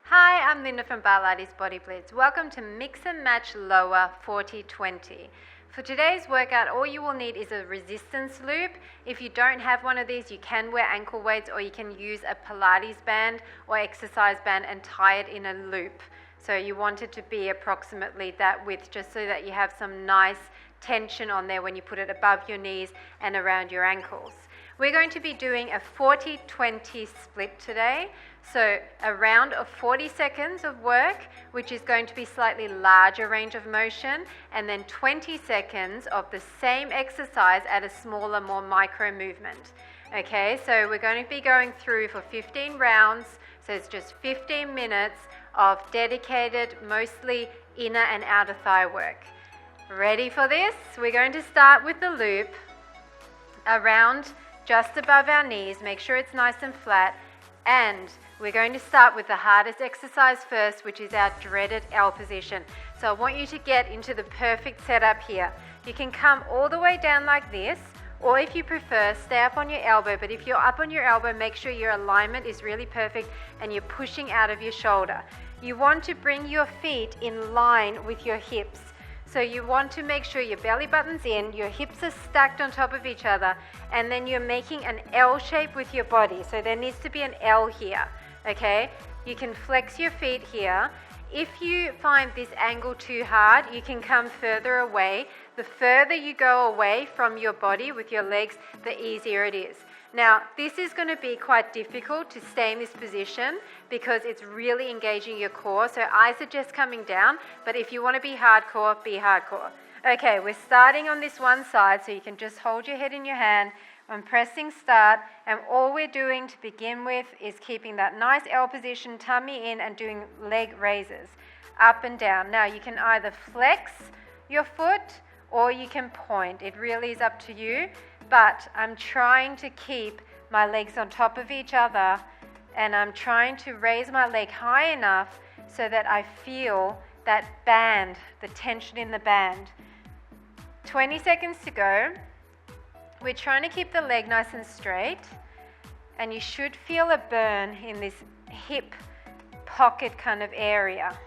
Hi, I'm Linda from Barlates Body Blitz. Welcome to Mix and Match Lower 40-20. For today's workout, all you will need is a resistance loop. If you don't have one of these, you can wear ankle weights, or you can use a Pilates band or exercise band and tie it in a loop. So you want it to be approximately that width, just so that you have some nice tension on there when you put it above your knees and around your ankles. We're going to be doing a 40-20 split today. So a round of 40 seconds of work, which is going to be slightly larger range of motion, and then 20 seconds of the same exercise at a smaller, more micro movement. Okay, so we're going to be going through for 15 rounds, so it's just 15 minutes of dedicated, mostly inner and outer thigh work. Ready for this? We're going to start with the loop around just above our knees. Make sure it's nice and flat, and we're going to start with the hardest exercise first, which is our dreaded L position. So I want you to get into the perfect setup here. You can come all the way down like this, or if you prefer, stay up on your elbow. But if you're up on your elbow, make sure your alignment is really perfect and you're pushing out of your shoulder. You want to bring your feet in line with your hips. So you want to make sure your belly button's in, your hips are stacked on top of each other, and then you're making an L shape with your body. So there needs to be an L here, okay? You can flex your feet here. If you find this angle too hard, you can come further away. The further you go away from your body with your legs, the easier it is. Now, this is going to be quite difficult to stay in this position because it's really engaging your core. So I suggest coming down, but if you want to be hardcore, be hardcore. Okay, we're starting on this one side, so you can just hold your head in your hand. I'm pressing start, and all we're doing to begin with is keeping that nice L position, tummy in, and doing leg raises up and down. Now, you can either flex your foot or you can point. It really is up to you. But I'm trying to keep my legs on top of each other, and I'm trying to raise my leg high enough so that I feel that band, the tension in the band. 20 seconds to go. We're trying to keep the leg nice and straight, and you should feel a burn in this hip pocket kind of area.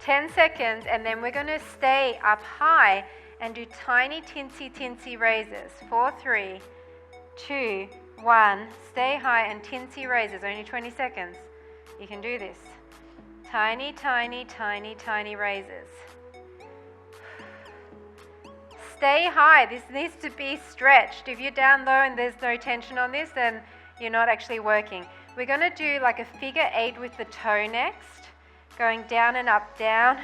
10 seconds, and then we're going to stay up high and do tiny tinsy raises. 4, 3, 2, 1. Stay high and tinsy raises. Only 20 seconds. You can do this. Tiny raises. Stay high. This needs to be stretched. If you're down low and there's no tension on this, then you're not actually working. We're going to do like a figure 8 with the toe next. Going down and up, down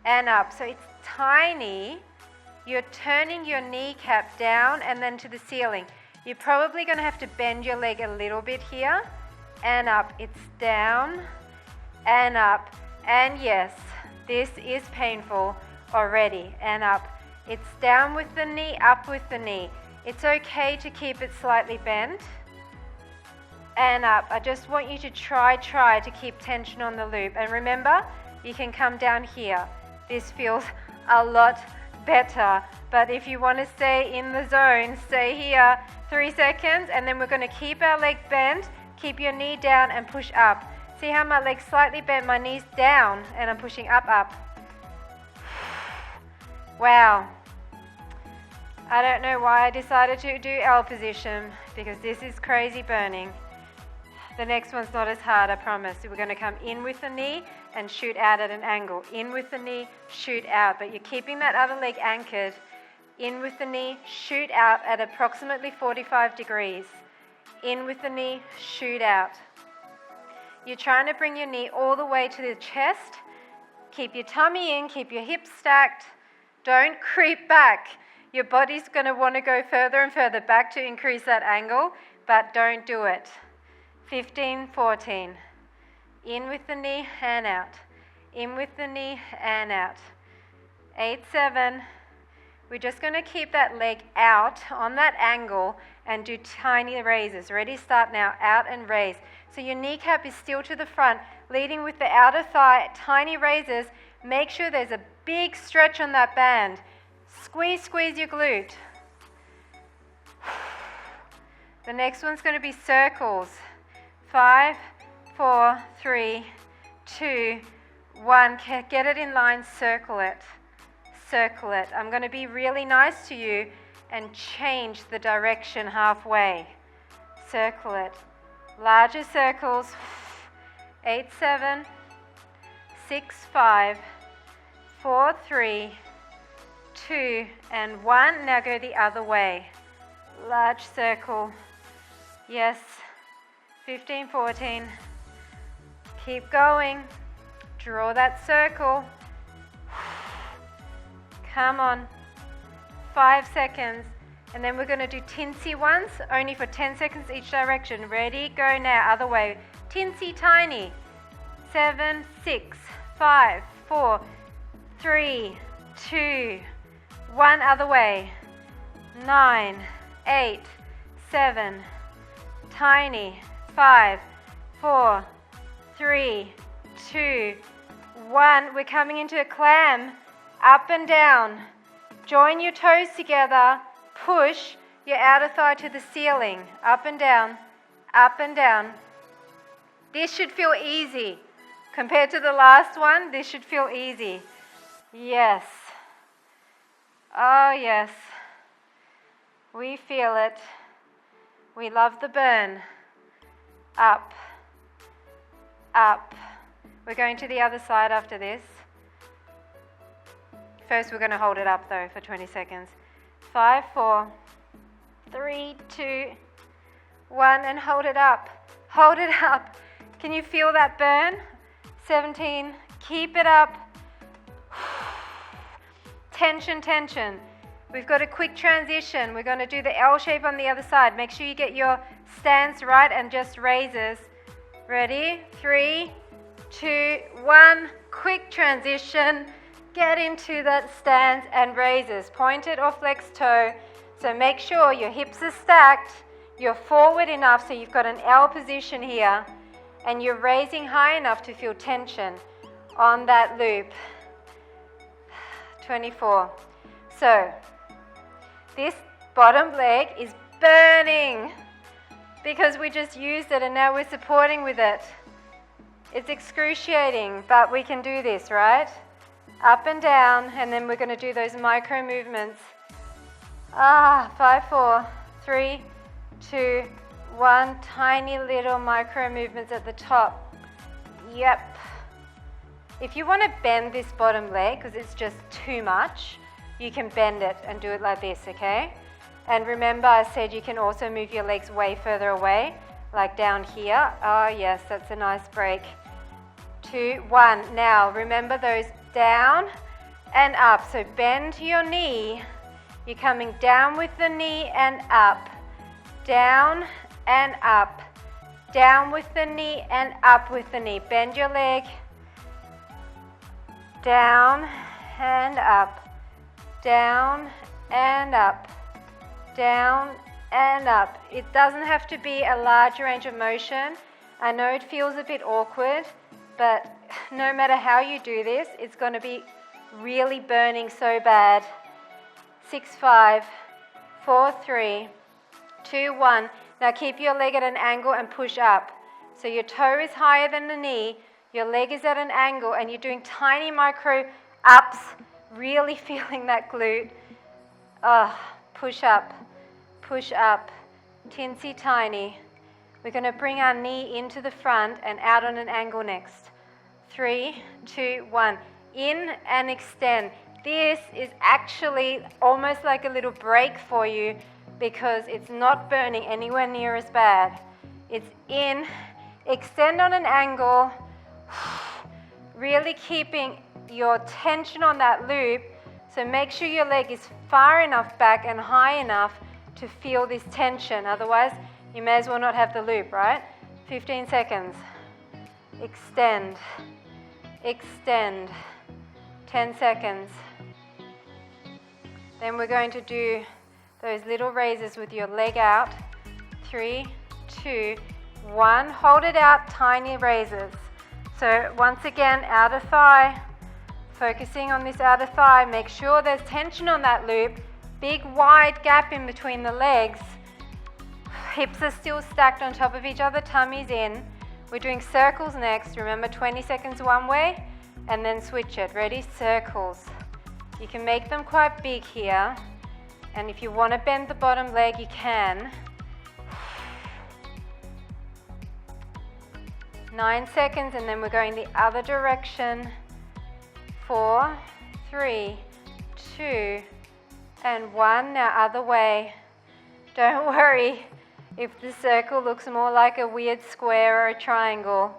and up. So it's tiny. You're turning your kneecap down and then to the ceiling. You're probably going to have to bend your leg a little bit here and up. It's down and up. And yes, this is painful already. And up. It's down with the knee, up with the knee. It's okay to keep it slightly bent. And up. I just want you to try to keep tension on the loop. And remember, you can come down here. This feels a lot better, but if you want to stay in the zone, stay here. 3 seconds, and then we're going to keep our leg bent, keep your knee down and push up. See how my leg's slightly bent, my knee's down, and I'm pushing up. Wow. I don't know why I decided to do L position, because this is crazy burning. The next one's not as hard, I promise. We're going to come in with the knee and shoot out at an angle. In with the knee, shoot out. But you're keeping that other leg anchored. In with the knee, shoot out at approximately 45 degrees. In with the knee, shoot out. You're trying to bring your knee all the way to the chest. Keep your tummy in, keep your hips stacked. Don't creep back. Your body's going to want to go further and further back to increase that angle, but don't do it. 15, 14. In with the knee and out. In with the knee and out. 8, 7. We're just going to keep that leg out on that angle and do tiny raises. Ready, start now. Out and raise. So your kneecap is still to the front, leading with the outer thigh. Tiny raises. Make sure there's a big stretch on that band. Squeeze your glute. The next one's going to be circles. 5, 4, 3, 2, 1. Get it in line, circle it. Circle it. I'm going to be really nice to you and change the direction halfway. Circle it. Larger circles. 8, 7, 6, 5, 4, 3, 2, and 1. Now go the other way. Large circle. Yes. 15, 14. Keep going. Draw that circle. Come on. 5 seconds. And then we're going to do tinsy ones, only for 10 seconds each direction. Ready? Go now. Other way. Tinsy tiny. 7, 6, 5, 4, 3, 2, 1. Other way. 9, 8, 7. Tiny. 5, 4, 3, 2, 1. We're coming into a clam. Up and down. Join your toes together. Push your outer thigh to the ceiling. Up and down. Up and down. This should feel easy. Compared to the last one, this should feel easy. Yes. Oh, yes. We feel it. We love the burn. Up. Up. We're going to the other side after this. First, we're going to hold it up, though, for 20 seconds. 5, 4, 3, 2, 1, and hold it up. Hold it up. Can you feel that burn? 17. Keep it up. Tension, tension. We've got a quick transition. We're going to do the L shape on the other side. Make sure you get your stance right and just raises. Ready? 3, 2, 1. Quick transition. Get into that stance and raises. Pointed or flexed toe. So make sure your hips are stacked. You're forward enough so you've got an L position here. And you're raising high enough to feel tension on that loop. 24. So this bottom leg is burning because we just used it and now we're supporting with it. It's excruciating, but we can do this, right? Up and down, and then we're going to do those micro movements. 5, 4, 3, 2, 1. Tiny little micro movements at the top. Yep. If you want to bend this bottom leg, because it's just too much, you can bend it and do it like this, okay? And remember, I said you can also move your legs way further away, like down here. Oh, yes, that's a nice break. 2, 1. Now, remember those down and up. So bend your knee. You're coming down with the knee and up. Down and up. Down with the knee and up with the knee. Bend your leg. Down and up. Down and up. Down and up. It doesn't have to be a large range of motion. I know it feels a bit awkward, but no matter how you do this, it's going to be really burning so bad. 6, 5, 4, 3, 2, 1. Now keep your leg at an angle and push up. So your toe is higher than the knee, your leg is at an angle, and you're doing tiny micro ups, really feeling that glute. Push up, teensy tiny. We're going to bring our knee into the front and out on an angle next. 3, 2, 1. In and extend. This is actually almost like a little break for you because it's not burning anywhere near as bad. It's in, extend on an angle, really keeping your tension on that loop. So make sure your leg is far enough back and high enough to feel this tension. Otherwise, you may as well not have the loop, right? 15 seconds. Extend. Extend. 10 seconds. Then we're going to do those little raises with your leg out. 3, 2, 1. Hold it out, tiny raises. So once again, outer thigh. Focusing on this outer thigh. Make sure there's tension on that loop. Big wide gap in between the legs. Hips are still stacked on top of each other, tummy's in. We're doing circles next. Remember, 20 seconds one way, and then switch it. Ready? Circles. You can make them quite big here, and if you want to bend the bottom leg, you can. 9 seconds, and then we're going the other direction. 4, 3, 2, and 1. Now other way. Don't worry if the circle looks more like a weird square or a triangle.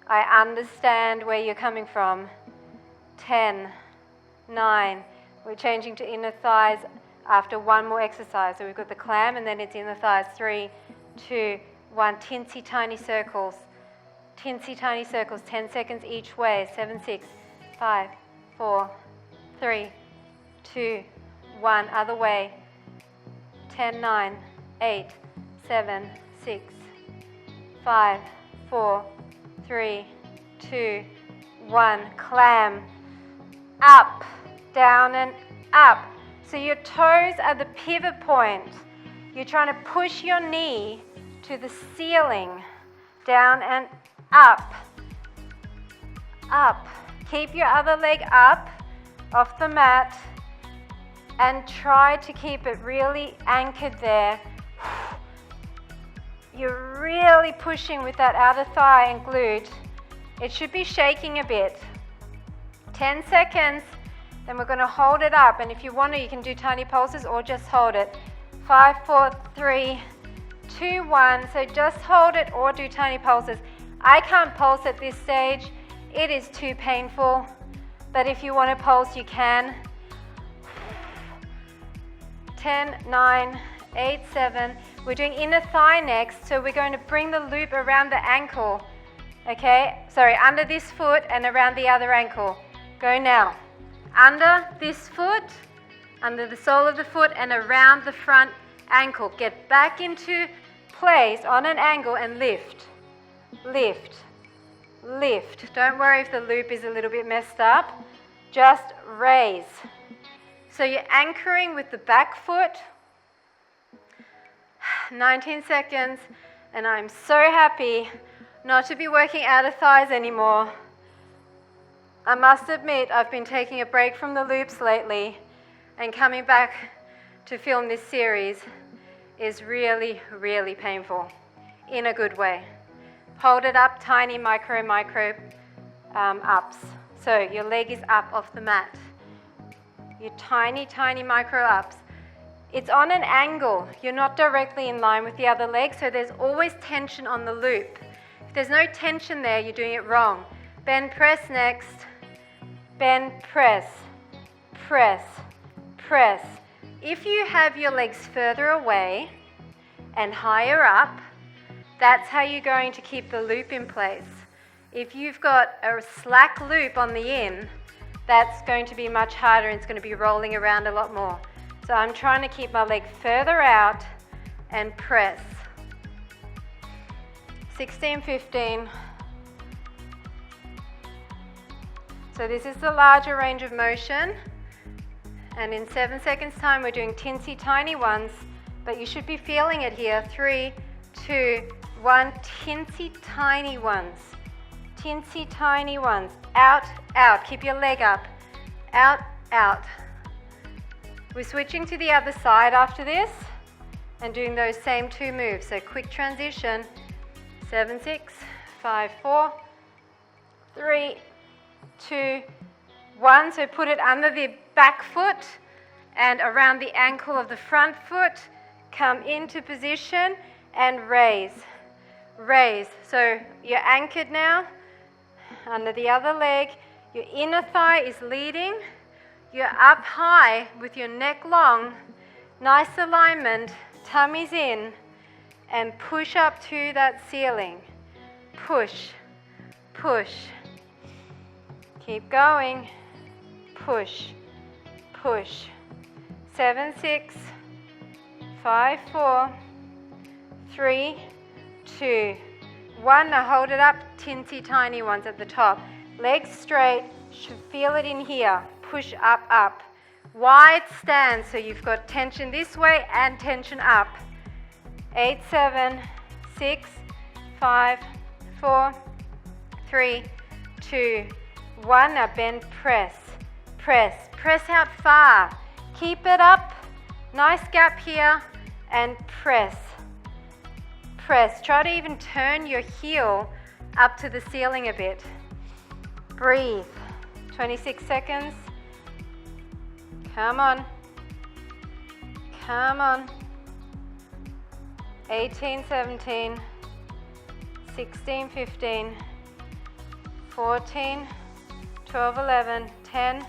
I understand where you're coming from. 10, 9. We're changing to inner thighs after one more exercise. So we've got the clam and then it's inner thighs. 3, 2, 1. Teensy tiny circles. Teensy tiny circles. 10 seconds each way. 7, 6, 5, 4, 3, 2, 1. Other way. 10, 9, 8, 7, 6, 5, 4, 3, 2, 1. Clam. Up, down and up. So your toes are the pivot point. You're trying to push your knee to the ceiling. Down and up. Up. Keep your other leg up off the mat and try to keep it really anchored there. You're really pushing with that outer thigh and glute. It should be shaking a bit. 10 seconds, then we're going to hold it up, and if you want to, you can do tiny pulses or just hold it. 5, 4, 3, 2, 1. So just hold it or do tiny pulses. I can't pulse at this stage. It is too painful, but if you want to pulse, you can. 10, 9, 8, 7. We're doing inner thigh next, so we're going to bring the loop around the ankle. Okay, sorry, under this foot and around the other ankle. Go now. Under this foot, under the sole of the foot and around the front ankle. Get back into place on an angle and lift. Lift. Lift. Don't worry if the loop is a little bit messed up. Just raise. So you're anchoring with the back foot. 19 seconds, and I'm so happy not to be working outer thighs anymore. I must admit, I've been taking a break from the loops lately, and coming back to film this series is really, really painful, in a good way. Hold it up, tiny micro ups. So your leg is up off the mat. Your tiny, tiny micro ups. It's on an angle. You're not directly in line with the other leg, so there's always tension on the loop. If there's no tension there, you're doing it wrong. Bend, press next. Bend, press, press, press. If you have your legs further away and higher up, that's how you're going to keep the loop in place. If you've got a slack loop on the in, that's going to be much harder and it's going to be rolling around a lot more. So I'm trying to keep my leg further out and press. 16, 15. So this is the larger range of motion. And in 7 seconds time, we're doing teensy tiny ones, but you should be feeling it here. 3, 2, 1, teensy tiny ones. Teensy tiny ones. Out, out. Keep your leg up. Out, out. We're switching to the other side after this and doing those same two moves. So quick transition. 7, 6, 5, 4, 3, 2, 1. So put it under the back foot and around the ankle of the front foot. Come into position and raise. Raise. So you're anchored now under the other leg. Your inner thigh is leading. You're up high with your neck long. Nice alignment. Tummy's in. And push up to that ceiling. Push. Push. Keep going. Push. Push. 7, 6, 5, 4, 3, 2, 1. Now hold it up. Teensy tiny ones at the top. Legs straight. Should feel it in here. Push up, up. Wide stance, so you've got tension this way and tension up. 8, 7, 6, 5, 4, 3, 2, 1. Now bend, press, press, press out far. Keep it up. Nice gap here. And press, press. Try to even turn your heel up to the ceiling a bit. Breathe. 26 seconds. Come on. Come on. 18, 17, 16, 15, 14, 12, 11, 10.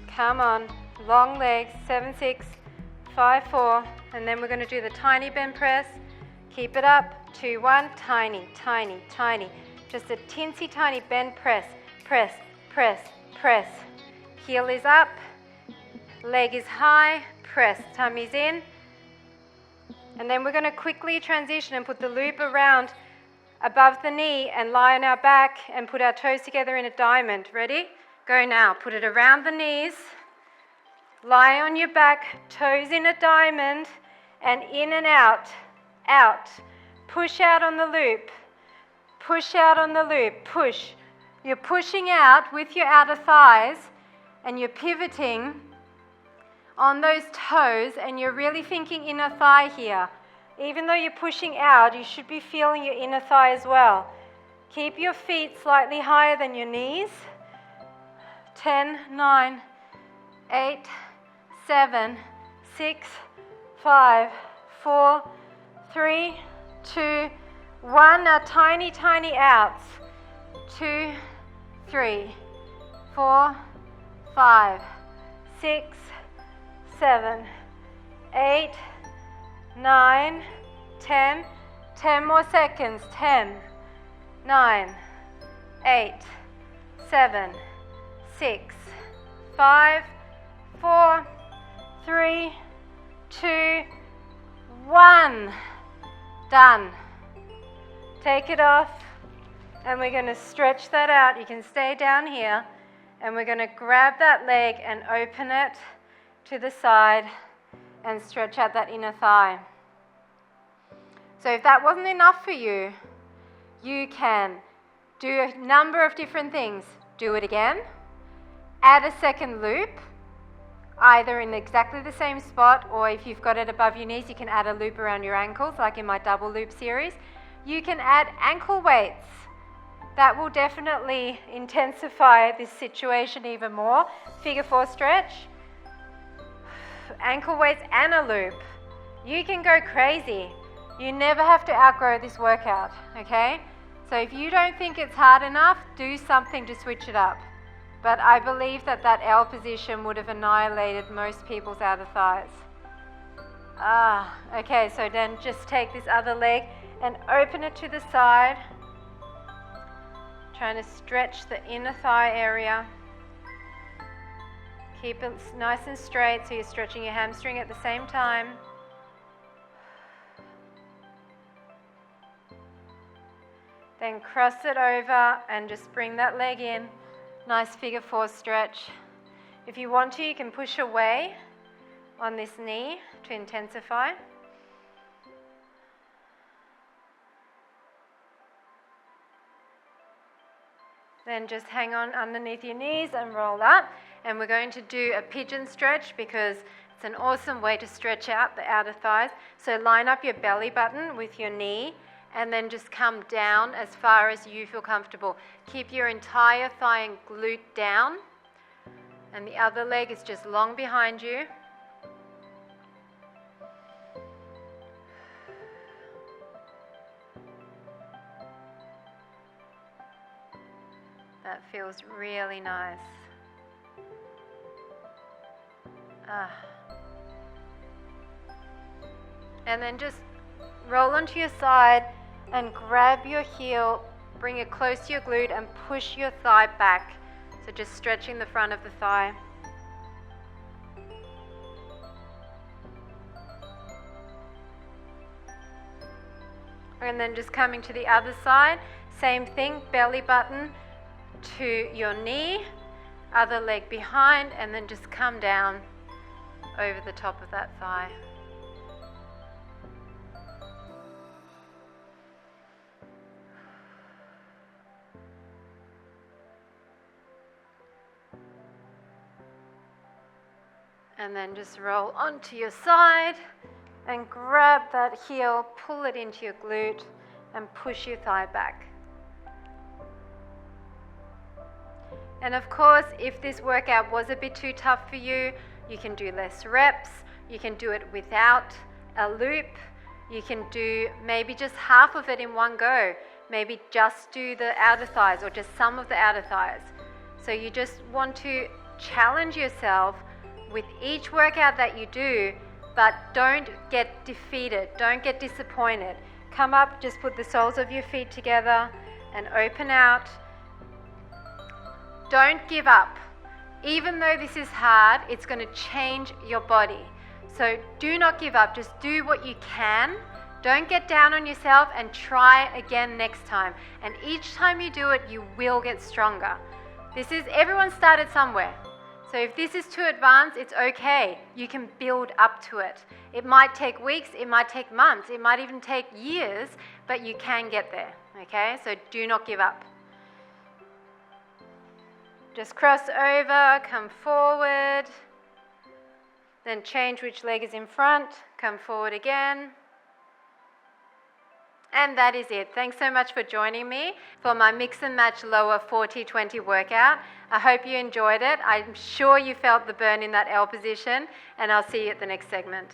Come on. Long legs. 7, 6, 5, 4. And then we're going to do the tiny bend press. Keep it up. 2, 1. Tiny, tiny, tiny. Just a teensy tiny bend press. Press, press, press. Heel is up. Leg is high. Press. Tummy's in. And then we're going to quickly transition and put the loop around above the knee and lie on our back and put our toes together in a diamond. Ready? Go now. Put it around the knees. Lie on your back, toes in a diamond, and in and out, out. Push out on the loop. Push out on the loop. Push. You're pushing out with your outer thighs, and you're pivoting on those toes, and you're really thinking inner thigh here. Even though you're pushing out, you should be feeling your inner thigh as well. Keep your feet slightly higher than your knees. 10, 9, 8, 7, 6, 5, 4, 3, 2, 1. Now tiny, tiny outs. 2, 3, 4, 5, 6, 7, 8, 9, 10. 10 more seconds. 10, 9, 8, 7, 6, 5, 4, 3, 2, 1. Done. Take it off, and we're going to stretch that out. You can stay down here, and we're going to grab that leg and open it to the side and stretch out that inner thigh. So if that wasn't enough for you, you can do a number of different things. Do it again. Add a second loop, either in exactly the same spot, or if you've got it above your knees, you can add a loop around your ankles, like in my double loop series. You can add ankle weights. That will definitely intensify this situation even more. Figure 4 stretch. Ankle weights and a loop. You can go crazy. You never have to outgrow this workout, okay? So if you don't think it's hard enough, do something to switch it up. But I believe that that L position would have annihilated most people's outer thighs. Okay, so then just take this other leg and open it to the side. Trying to stretch the inner thigh area. Keep it nice and straight so you're stretching your hamstring at the same time. Then cross it over and just bring that leg in. Nice figure 4 stretch. If you want to, you can push away on this knee to intensify. Then just hang on underneath your knees and roll up. And we're going to do a pigeon stretch because it's an awesome way to stretch out the outer thighs. So line up your belly button with your knee and then just come down as far as you feel comfortable. Keep your entire thigh and glute down. And the other leg is just long behind you. That feels really nice. And then just roll onto your side and grab your heel, bring it close to your glute and push your thigh back. So just stretching the front of the thigh. And then just coming to the other side, same thing, belly button to your knee, other leg behind, and then just come down over the top of that thigh. And then just roll onto your side and grab that heel, pull it into your glute and push your thigh back. And of course, if this workout was a bit too tough for you, you can do less reps, you can do it without a loop, you can do maybe just half of it in one go, maybe just do the outer thighs or just some of the outer thighs. So you just want to challenge yourself with each workout that you do, but don't get defeated, don't get disappointed. Come up, just put the soles of your feet together and open out. Don't give up. Even though this is hard, it's going to change your body. So do not give up, just do what you can. Don't get down on yourself and try again next time. And each time you do it, you will get stronger. Everyone started somewhere. So if this is too advanced, it's okay. You can build up to it. It might take weeks, it might take months, it might even take years, but you can get there, okay? So do not give up. Just cross over, come forward, then change which leg is in front, come forward again. And that is it. Thanks so much for joining me for my mix and match lower 40-20 workout. I hope you enjoyed it. I'm sure you felt the burn in that L position, and I'll see you at the next segment.